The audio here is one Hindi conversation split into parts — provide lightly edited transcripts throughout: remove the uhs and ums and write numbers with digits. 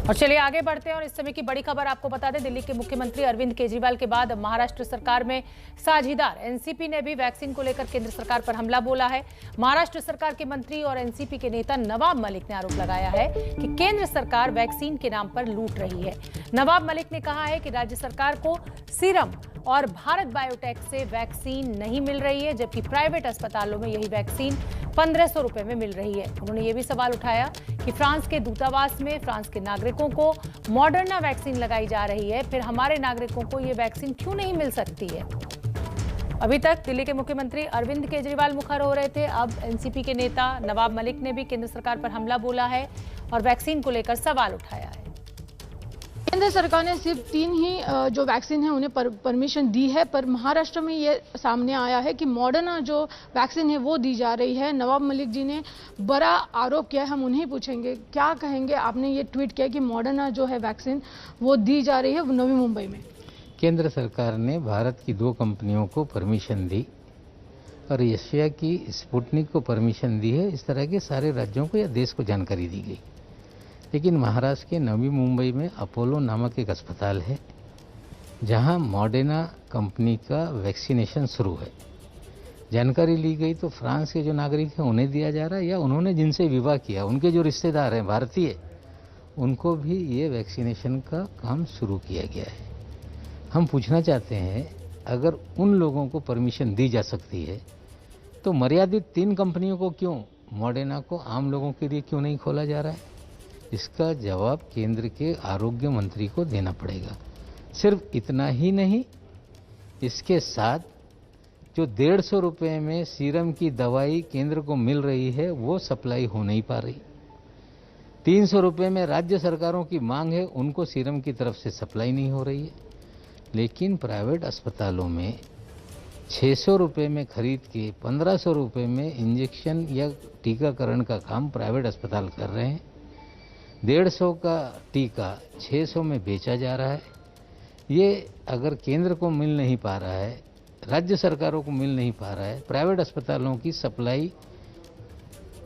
और चलिए आगे बढ़ते हैं और इस समय की बड़ी खबर आपको बता दें। दिल्ली के मुख्यमंत्री अरविंद केजरीवाल के बाद महाराष्ट्र सरकार में साझीदार एनसीपी ने भी वैक्सीन को लेकर केंद्र सरकार पर हमला बोला है। महाराष्ट्र सरकार के मंत्री और एनसीपी के नेता नवाब मलिक ने आरोप लगाया है कि केंद्र सरकार वैक्सीन के नाम पर लूट रही है। नवाब मलिक ने कहा है कि राज्य सरकार को सीरम और भारत बायोटेक से वैक्सीन नहीं मिल रही है, जबकि प्राइवेट अस्पतालों में यही वैक्सीन 1500 रुपए में मिल रही है। उन्होंने ये भी सवाल उठाया कि फ्रांस के दूतावास में फ्रांस के नागरिकों को मॉडर्ना वैक्सीन लगाई जा रही है, फिर हमारे नागरिकों को ये वैक्सीन क्यों नहीं मिल सकती है। अभी तक दिल्ली के मुख्यमंत्री अरविंद केजरीवाल मुखर हो रहे थे, अब एनसीपी के नेता नवाब मलिक ने भी केंद्र सरकार पर हमला बोला है और वैक्सीन को लेकर सवाल उठाया है। केंद्र सरकार ने सिर्फ 3 ही जो वैक्सीन है उन्हें परमिशन दी है, पर महाराष्ट्र में ये सामने आया है कि मॉडर्ना जो वैक्सीन है वो दी जा रही है। नवाब मलिक जी ने बड़ा आरोप किया है, हम उन्हें पूछेंगे क्या कहेंगे। आपने ये ट्वीट किया कि मॉडर्ना जो है वैक्सीन वो दी जा रही है नवी मुंबई में। केंद्र सरकार ने भारत की 2 कंपनियों को परमिशन दी और एशिया की स्पुतनिक को परमिशन दी है। इस तरह के सारे राज्यों को या देश को जानकारी दी गई, लेकिन महाराष्ट्र के नवी मुंबई में अपोलो नामक एक अस्पताल है जहां मॉडर्ना कंपनी का वैक्सीनेशन शुरू है। जानकारी ली गई तो फ्रांस के जो नागरिक हैं उन्हें दिया जा रहा है, या उन्होंने जिनसे विवाह किया उनके जो रिश्तेदार हैं भारतीय, उनको भी ये वैक्सीनेशन का काम शुरू किया गया है। हम पूछना चाहते हैं, अगर उन लोगों को परमिशन दी जा सकती है तो मर्यादित 3 कंपनियों को क्यों, मॉडर्ना को आम लोगों के लिए क्यों नहीं खोला जा रहा है? इसका जवाब केंद्र के आरोग्य मंत्री को देना पड़ेगा। सिर्फ इतना ही नहीं, इसके साथ जो 150 रुपये में सीरम की दवाई केंद्र को मिल रही है वो सप्लाई हो नहीं पा रही। 300 रुपये में राज्य सरकारों की मांग है, उनको सीरम की तरफ से सप्लाई नहीं हो रही है। लेकिन प्राइवेट अस्पतालों में 600 रुपये में खरीद के 1500 रुपये में इंजेक्शन या टीकाकरण का काम प्राइवेट अस्पताल कर रहे हैं। 150 का टीका 600 में बेचा जा रहा है। ये अगर केंद्र को मिल नहीं पा रहा है, राज्य सरकारों को मिल नहीं पा रहा है, प्राइवेट अस्पतालों की सप्लाई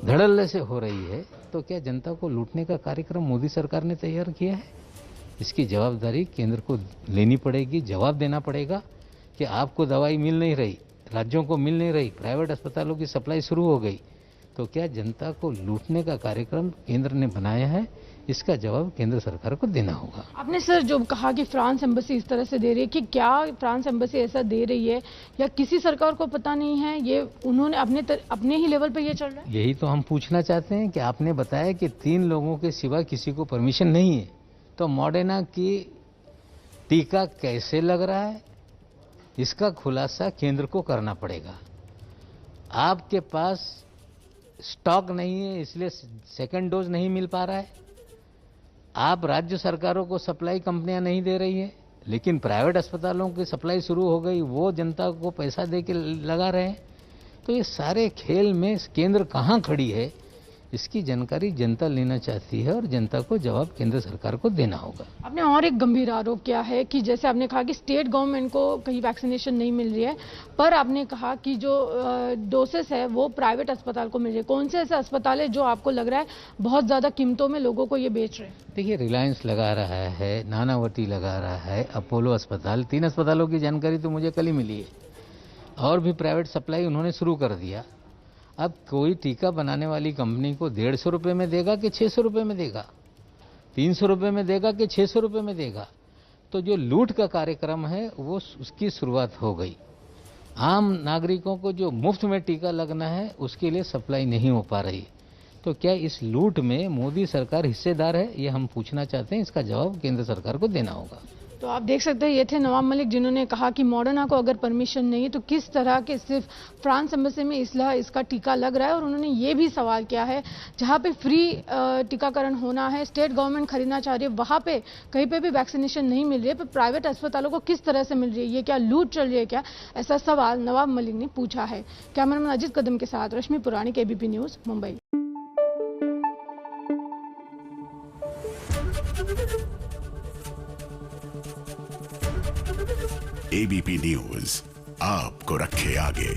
धड़ल्ले से हो रही है, तो क्या जनता को लूटने का कार्यक्रम मोदी सरकार ने तैयार किया है? इसकी जवाबदारी केंद्र को लेनी पड़ेगी, जवाब देना पड़ेगा कि आपको दवाई मिल नहीं रही, राज्यों को मिल नहीं रही, प्राइवेट अस्पतालों की सप्लाई शुरू हो गई, तो क्या जनता को लूटने का कार्यक्रम केंद्र ने बनाया है? इसका जवाब केंद्र सरकार को देना होगा। आपने सर जो कहा कि फ्रांस एम्बेसी इस तरह से दे रही है, कि क्या फ्रांस एम्बेसी ऐसा दे रही है या किसी सरकार को पता नहीं है, ये उन्होंने अपने ही लेवल पे ये चल रहा है? यही तो हम पूछना चाहते हैं कि आपने बताया कि 3 लोगों के सिवा किसी को परमिशन नहीं है, तो मॉडर्ना की टीका कैसे लग रहा है, इसका खुलासा केंद्र को करना पड़ेगा। आपके पास स्टॉक नहीं है इसलिए सेकंड डोज नहीं मिल पा रहा है। आप राज्य सरकारों को सप्लाई कंपनियां नहीं दे रही है, लेकिन प्राइवेट अस्पतालों की सप्लाई शुरू हो गई, वो जनता को पैसा दे के लगा रहे हैं। तो ये सारे खेल में केंद्र कहाँ खड़ी है, इसकी जानकारी जनता लेना चाहती है और जनता को जवाब केंद्र सरकार को देना होगा। आपने और एक गंभीर आरोप किया है कि जैसे आपने कहा कि स्टेट गवर्नमेंट को कहीं वैक्सीनेशन नहीं मिल रही है, पर आपने कहा कि जो डोसेस है वो प्राइवेट अस्पताल को मिल रही है। कौन से ऐसे अस्पताल है जो आपको लग रहा है बहुत ज्यादा कीमतों में लोगों को ये बेच रहे हैं? देखिए, रिलायंस लगा रहा है, नानावती लगा रहा है, अपोलो अस्पताल, 3 अस्पतालों की जानकारी तो मुझे कल ही मिली है, और भी प्राइवेट सप्लाई उन्होंने शुरू कर दिया। अब कोई टीका बनाने वाली कंपनी को 150 रुपये में देगा कि 600 रुपये में देगा, 300 रुपये में देगा कि 600 रुपये में देगा? तो जो लूट का कार्यक्रम है वो उसकी शुरुआत हो गई। आम नागरिकों को जो मुफ्त में टीका लगना है उसके लिए सप्लाई नहीं हो पा रही। तो क्या इस लूट में मोदी सरकार हिस्सेदार है, ये हम पूछना चाहते हैं। इसका जवाब केंद्र सरकार को देना होगा। तो आप देख सकते हैं, ये थे नवाब मलिक जिन्होंने कहा कि मॉडर्ना को अगर परमिशन नहीं है तो किस तरह के सिर्फ फ्रांस एम्बेसी में इसका टीका लग रहा है। और उन्होंने ये भी सवाल किया है, जहां पे फ्री टीकाकरण होना है, स्टेट गवर्नमेंट खरीदना चाह रही है, वहां पे कहीं पे भी वैक्सीनेशन नहीं मिल रही है, पर प्राइवेट अस्पतालों को किस तरह से मिल रही है, ये क्या लूट चल रही है क्या? ऐसा सवाल नवाब मलिक ने पूछा है। कैमरामैन अजीत कदम के साथ रश्मि पुराणिक, एबीपी न्यूज, मुंबई। एबीपी न्यूज आपको रखे आगे।